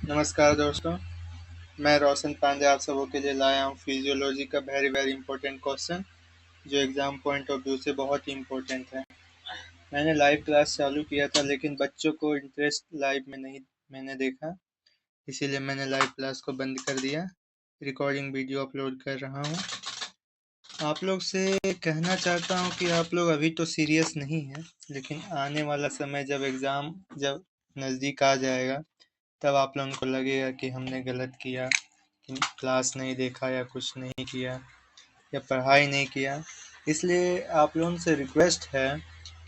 नमस्कार दोस्तों, मैं रोशन पांडे आप सबों के लिए लाया हूँ फिजियोलॉजी का वेरी वेरी इंपॉर्टेंट क्वेश्चन जो एग्ज़ाम पॉइंट ऑफ व्यू से बहुत ही इम्पोर्टेंट है। मैंने लाइव क्लास चालू किया था लेकिन बच्चों को इंटरेस्ट लाइव में नहीं मैंने देखा, इसीलिए मैंने लाइव क्लास को बंद कर दिया। रिकॉर्डिंग वीडियो अपलोड कर रहा हूँ। आप लोग से कहना चाहता हूँ कि आप लोग अभी तो सीरियस नहीं हैं, लेकिन आने वाला समय जब नज़दीक आ जाएगा तब आप लोगों को लगेगा कि हमने गलत किया, कि क्लास नहीं देखा या कुछ नहीं किया या पढ़ाई नहीं किया। इसलिए आप लोगों से रिक्वेस्ट है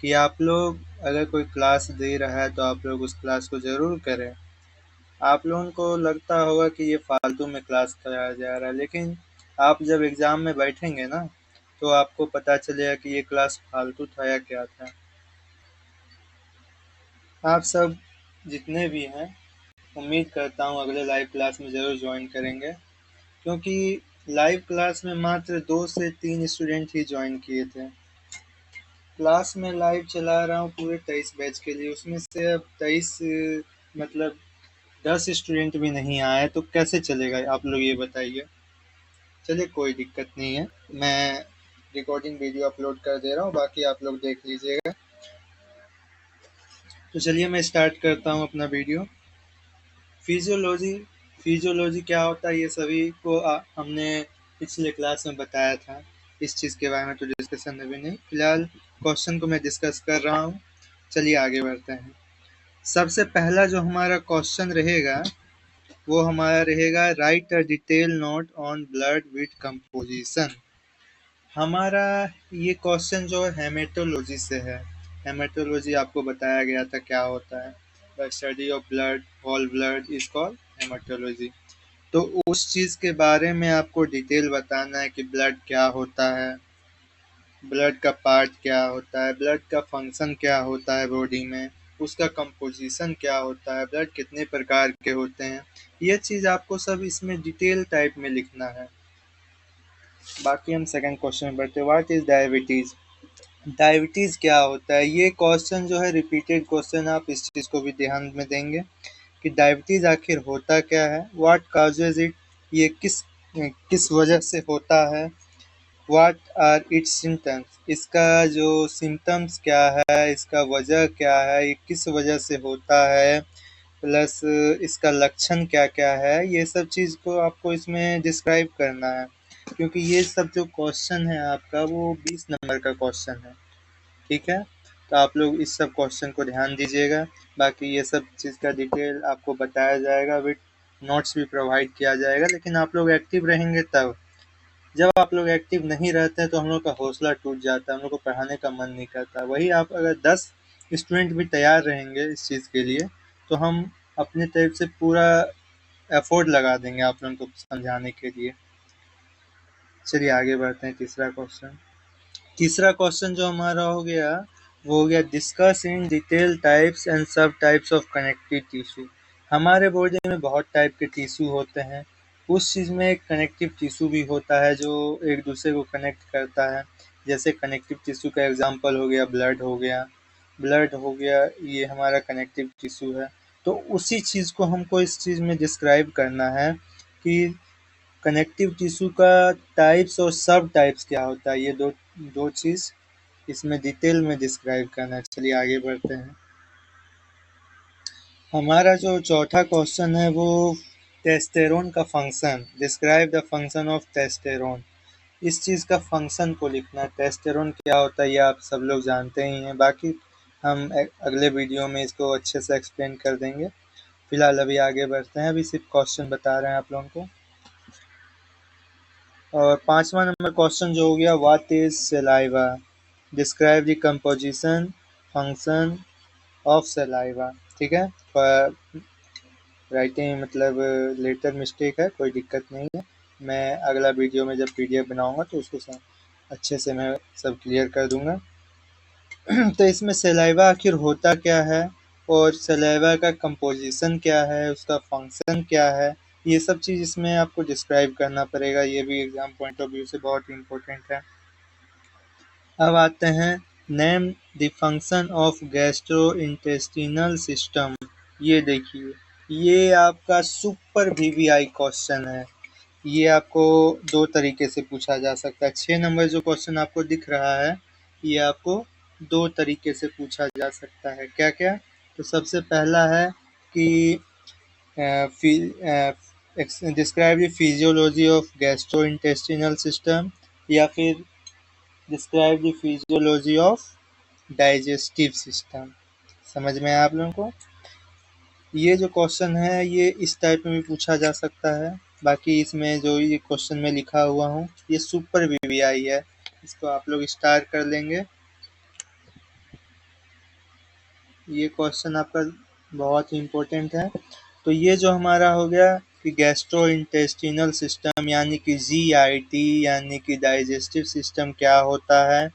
कि आप लोग अगर कोई क्लास दे रहा है तो आप लोग उस क्लास को ज़रूर करें। आप लोगों को लगता होगा कि ये फालतू में क्लास कराया जा रहा है, लेकिन आप जब एग्ज़ाम में बैठेंगे ना तो आपको पता चलेगा कि ये क्लास फालतू था या क्या था। आप सब जितने भी हैं, उम्मीद करता हूँ अगले लाइव क्लास में ज़रूर ज्वाइन करेंगे, क्योंकि लाइव क्लास में मात्र 2 से 3 स्टूडेंट ही ज्वाइन किए थे। क्लास में लाइव चला रहा हूँ पूरे 23 बैच के लिए, उसमें से अब 23 मतलब 10 स्टूडेंट भी नहीं आए तो कैसे चलेगा, आप लोग ये बताइए। चलिए कोई दिक्कत नहीं है, मैं रिकॉर्डिंग वीडियो अपलोड कर दे रहा हूँ, बाकी आप लोग देख लीजिएगा। तो चलिए मैं स्टार्ट करता हूँ अपना वीडियो। फिजियोलॉजी फिजियोलॉजी क्या होता है ये सभी को हमने पिछले क्लास में बताया था। इस चीज़ के बारे में तो डिस्कशन अभी नहीं, फिलहाल क्वेश्चन को मैं डिस्कस कर रहा हूँ। चलिए आगे बढ़ते हैं। सबसे पहला जो हमारा क्वेश्चन रहेगा वो हमारा रहेगा right a detail note on blood with composition. हमारा ये क्वेश्चन जो है हेमेटोलॉजी से है। हेमेटोलॉजी आपको बताया गया था क्या होता है। The study of blood, whole blood is called haematology. तो उस चीज़ के बारे में आपको डिटेल बताना है कि ब्लड क्या होता है, ब्लड का पार्ट क्या होता है, ब्लड का फंक्शन क्या होता है बॉडी में, उसका कंपोजिशन क्या होता है, ब्लड कितने प्रकार के होते हैं। ये चीज़ आपको सब इसमें डिटेल टाइप में लिखना है। बाकी हम सेकंड क्वेश्चन में बढ़ते हैं। What is diabetes. डायबिटीज़ क्या होता है, ये क्वेश्चन जो है रिपीटेड क्वेश्चन, आप इस चीज़ को भी ध्यान में देंगे कि डायबिटीज़ आखिर होता क्या है। व्हाट काजेज इट, ये किस वजह से होता है। व्हाट आर इट्स सिम्टम्स, इसका जो सिम्टम्स क्या है, इसका वजह क्या है, ये किस वजह से होता है, प्लस इसका लक्षण क्या क्या है। ये सब चीज़ को आपको इसमें डिस्क्राइब करना है, क्योंकि ये सब जो क्वेश्चन है आपका वो 20 नंबर का क्वेश्चन है। ठीक है, तो आप लोग इस सब क्वेश्चन को ध्यान दीजिएगा। बाकी ये सब चीज़ का डिटेल आपको बताया जाएगा, विथ नोट्स भी प्रोवाइड किया जाएगा, लेकिन आप लोग एक्टिव रहेंगे तब। जब आप लोग एक्टिव नहीं रहते हैं तो हम लोग का हौसला टूट जाता है, हम लोग को पढ़ाने का मन नहीं करता। वही आप अगर 10 स्टूडेंट भी तैयार रहेंगे इस चीज़ के लिए तो हम अपनी तरफ से पूरा एफर्ट लगा देंगे आप लोगों को समझाने के लिए। चलिए आगे बढ़ते हैं। तीसरा क्वेश्चन जो हमारा हो गया वो हो गया discuss in detail types and सब टाइप्स ऑफ कनेक्टिव टिश्यू। हमारे बॉडी में बहुत टाइप के टिश्यू होते हैं, उस चीज़ में एक कनेक्टिव टिश्यू भी होता है जो एक दूसरे को कनेक्ट करता है। जैसे कनेक्टिव टिश्यू का एग्जांपल हो गया ब्लड हो गया, ये हमारा कनेक्टिव टिश्यू है। तो उसी चीज़ को हमको इस चीज़ में डिस्क्राइब करना है कि कनेक्टिव टिश्यू का टाइप्स और सब टाइप्स क्या होता है। ये दो दो चीज़ इसमें डिटेल में डिस्क्राइब करना है। चलिए आगे बढ़ते हैं। हमारा जो चौथा क्वेश्चन है वो टेस्टेरोन का function, describe the function of testosterone. इस चीज़ का फंक्शन को लिखना है। टेस्टेरोन क्या होता है ये आप सब लोग जानते ही हैं, बाकी हम अगले वीडियो में इसको अच्छे से एक्सप्लेन कर देंगे। फिलहाल अभी आगे बढ़ते हैं, अभी सिर्फ क्वेश्चन बता रहे हैं आप लोगों को। और 5वां नंबर क्वेश्चन जो हो गया what is saliva, describe the composition function of saliva. ठीक है, राइटिंग मतलब लेटर मिस्टेक है, कोई दिक्कत नहीं है। मैं अगला वीडियो में जब पीडीएफ बनाऊंगा तो उसको अच्छे से मैं सब क्लियर कर दूंगा। तो इसमें सलाइवा आखिर होता क्या है और सलाइवा का कंपोजिशन क्या है, उसका फंक्शन क्या है, ये सब चीज़ इसमें आपको डिस्क्राइब करना पड़ेगा। ये भी एग्जाम पॉइंट ऑफ व्यू से बहुत इम्पोर्टेंट है। अब आते हैं name the function of gastro intestinal system. ये देखिए, ये आपका सुपर वीवीआई क्वेश्चन है। ये आपको दो तरीके से पूछा जा सकता है। 6 नंबर जो क्वेश्चन आपको दिख रहा है, ये आपको दो तरीके से पूछा जा सकता है। क्या क्या? तो सबसे पहला है कि describe the physiology of gastrointestinal system, या फिर describe the physiology of digestive system. समझ में आया आप लोगों को? ये जो क्वेश्चन है ये इस टाइप में भी पूछा जा सकता है। बाकी इसमें जो ये क्वेश्चन में लिखा हुआ हूँ ये सुपर वीवीआई है, इसको आप लोग स्टार कर लेंगे। ये क्वेश्चन आपका बहुत ही इम्पोर्टेंट है। तो ये जो हमारा हो गया कि गैस्ट्रो इंटेस्टिनल सिस्टम यानी कि जीआईटी यानी कि डाइजेस्टिव सिस्टम क्या होता है,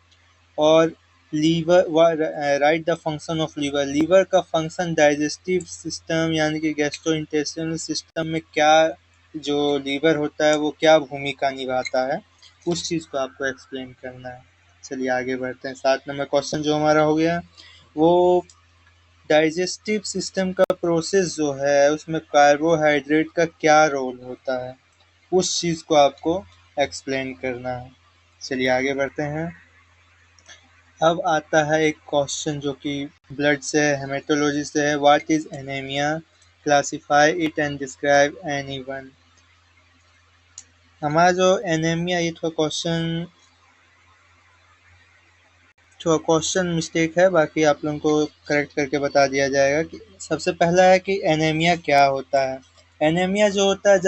और liver, right the function of liver. Liver का फंक्शन डाइजेस्टिव सिस्टम यानी कि गैस्ट्रो इंटेस्टिनल सिस्टम में क्या, जो लीवर होता है वो क्या भूमिका निभाता है, उस चीज़ को आपको एक्सप्लेन करना है। चलिए आगे बढ़ते हैं। 7 नंबर क्वेश्चन जो हमारा हो गया वो डाइजेस्टिव सिस्टम का प्रोसेस जो है उसमें कार्बोहाइड्रेट का क्या रोल होता है, उस चीज़ को आपको एक्सप्लेन करना है। चलिए आगे बढ़ते हैं। अब आता है एक क्वेश्चन जो कि ब्लड से है, हेमेटोलॉजी से है। What is anaemia, classify it and describe anyone. हमारा जो एनीमिया, ये थोड़ा क्वेश्चन मिस्टेक है, बाकी आप लोगों को करेक्ट करके बता दिया जाएगा। कि सबसे पहला है कि एनीमिया क्या होता है। एनीमिया जो होता है,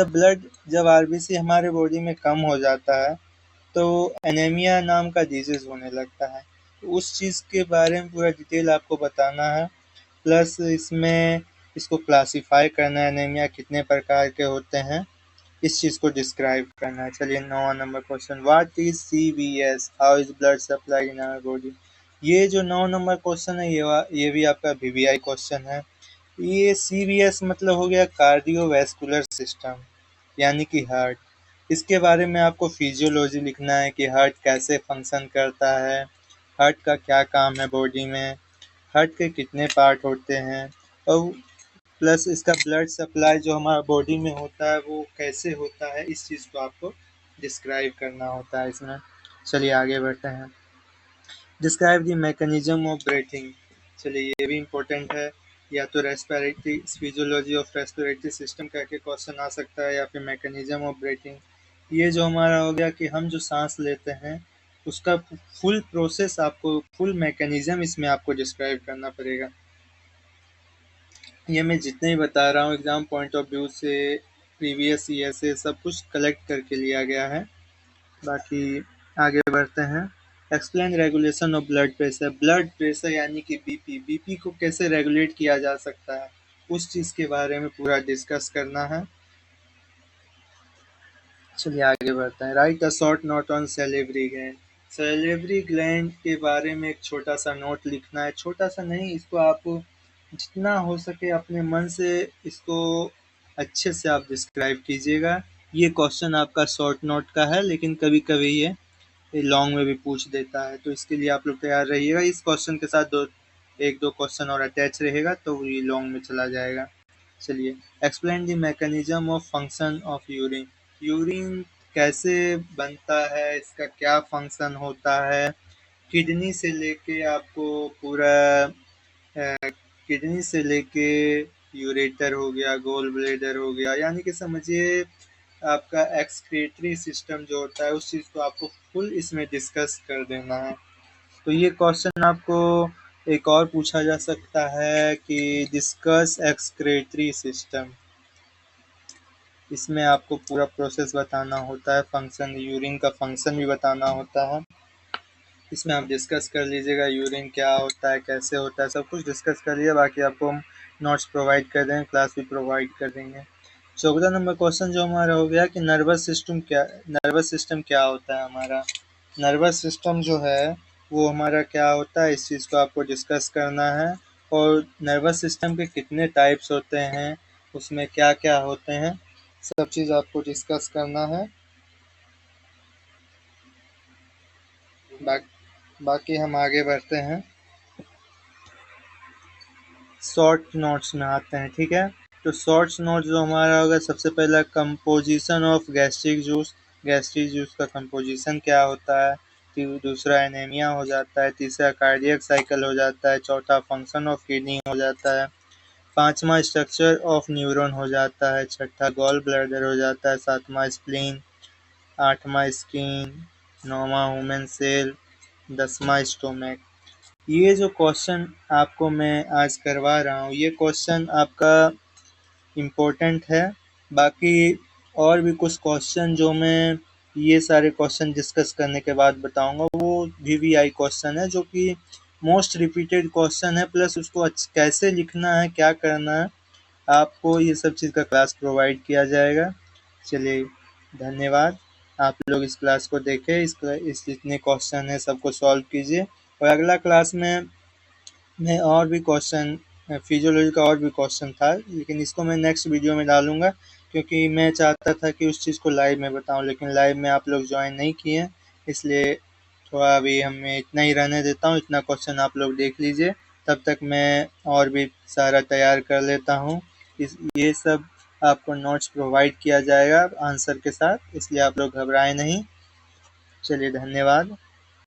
जब आरबीसी हमारे बॉडी में कम हो जाता है तो एनीमिया नाम का डिजीज होने लगता है। तो उस चीज़ के बारे में पूरा डिटेल आपको बताना है, प्लस इसमें इसको क्लासिफाई करना है, एनीमिया कितने प्रकार के होते हैं, इस चीज़ को डिस्क्राइब करना है। चलिए 9 number question, what is CBS, how is blood supply in our body. ये जो 9 नंबर क्वेश्चन है ये भी आपका वीवीआई क्वेश्चन है। ये सीबीएस मतलब हो गया कार्डियोवैस्कुलर सिस्टम यानी कि हार्ट। इसके बारे में आपको फिजियोलॉजी लिखना है कि हार्ट कैसे फंक्शन करता है, हार्ट का क्या काम है बॉडी में, हार्ट के कितने पार्ट होते हैं, और प्लस इसका ब्लड सप्लाई जो हमारा बॉडी में होता है वो कैसे होता है, इस चीज़ को आपको डिस्क्राइब करना होता है इसमें। चलिए आगे बढ़ते हैं। Describe the mechanism of breathing. चलिए ये भी इम्पोर्टेंट है। या तो respiratory physiology of respiratory system करके क्वेश्चन आ सकता है, या फिर मैकेनिज्म ऑफ ब्रीथिंग। ये जो हमारा हो गया कि हम जो सांस लेते हैं उसका फुल प्रोसेस, आपको फुल मैकेनिज्म इसमें आपको डिस्क्राइब करना पड़ेगा। ये मैं जितने ही बता रहा हूँ एग्ज़ाम पॉइंट ऑफ व्यू से, प्रीवियस ईयर से सब कुछ कलेक्ट करके लिया गया है। बाकी आगे बढ़ते हैं। Explain regulation of blood pressure. Blood pressure यानी कि बीपी, बीपी को कैसे रेगुलेट किया जा सकता है, उस चीज़ के बारे में पूरा डिस्कस करना है। चलिए आगे बढ़ते हैं। Write a short note on cerebral gland. Cerebral gland के बारे में एक छोटा सा नोट लिखना है। छोटा सा नहीं, इसको आप जितना हो सके अपने मन से इसको अच्छे से आप डिस्क्राइब कीजिएगा। ये क्वेश्चन आपका शॉर्ट नोट का है, लेकिन कभी कभी ये लॉन्ग में भी पूछ देता है, तो इसके लिए आप लोग तैयार रहिएगा। इस क्वेश्चन के साथ एक दो क्वेश्चन और अटैच रहेगा तो ये लॉन्ग में चला जाएगा। चलिए, explain the mechanism of function of urine. Urine कैसे बनता है, इसका क्या फंक्शन होता है। किडनी से लेके आपको पूरा, किडनी से लेके यूरेटर हो गया, गोल ब्लेडर हो गया, यानी कि समझिए आपका एक्सक्रीटरी सिस्टम जो होता है उस चीज़ को आपको फुल इसमें डिस्कस कर देना है। तो ये क्वेश्चन आपको एक और पूछा जा सकता है कि डिस्कस एक्सक्रीटरी सिस्टम। इसमें आपको पूरा प्रोसेस बताना होता है, फंक्शन, यूरिन का फंक्शन भी बताना होता है। इसमें आप डिस्कस कर लीजिएगा यूरिन क्या होता है, कैसे होता है, सब कुछ डिस्कस कर लिया। बाकी आपको हम नोट्स प्रोवाइड कर देंगे, क्लास भी प्रोवाइड कर देंगे। 14 नंबर क्वेश्चन जो हमारा हो गया कि नर्वस सिस्टम क्या होता है हमारा। नर्वस सिस्टम जो है वो हमारा क्या होता है, इस चीज़ को आपको डिस्कस करना है। और नर्वस सिस्टम के कितने टाइप्स होते हैं, उसमें क्या क्या होते हैं, सब चीज़ आपको डिस्कस करना है। बा, बाकी हम आगे बढ़ते हैं, शॉर्ट नोट्स में आते हैं, ठीक है। तो शॉर्ट्स नोट जो हमारा होगा, सबसे पहला composition of gastric juice, gastric juice का कंपोजिशन क्या होता है, दूसरा एनीमिया हो जाता है, तीसरा कार्डियक साइकिल हो जाता है, चौथा फंक्शन ऑफ किडनी हो जाता है, पांचवा स्ट्रक्चर ऑफ न्यूरॉन हो जाता है, छठा गॉल ब्लैडर हो जाता है, सातवां स्प्लीन, आठवां स्किन, नौवां ह्यूमन सेल, 10वां स्टोमक। ये जो क्वेश्चन आपको मैं आज करवा रहा हूँ, ये क्वेश्चन आपका इम्पोर्टेंट है। बाकी और भी कुछ क्वेश्चन जो मैं ये सारे क्वेश्चन डिस्कस करने के बाद बताऊंगा, वो वीवीआई क्वेश्चन है, जो कि मोस्ट रिपीटेड क्वेश्चन है, प्लस उसको कैसे लिखना है, क्या करना है, आपको ये सब चीज़ का क्लास प्रोवाइड किया जाएगा। चलिए, धन्यवाद। आप लोग इस क्लास को देखें, इस जितने क्वेश्चन है सबको सॉल्व कीजिए, और अगला क्लास में और भी क्वेश्चन, फिजियोलॉजी का और भी क्वेश्चन था, लेकिन इसको मैं नेक्स्ट वीडियो में डालूंगा, क्योंकि मैं चाहता था कि उस चीज़ को लाइव में बताऊं, लेकिन लाइव में आप लोग ज्वाइन नहीं किए, इसलिए थोड़ा अभी हमें इतना ही रहने देता हूं। इतना क्वेश्चन आप लोग देख लीजिए, तब तक मैं और भी सारा तैयार कर लेता हूं। ये सब आपको नोट्स प्रोवाइड किया जाएगा आंसर के साथ, इसलिए आप लोग घबराएं नहीं। चलिए, धन्यवाद।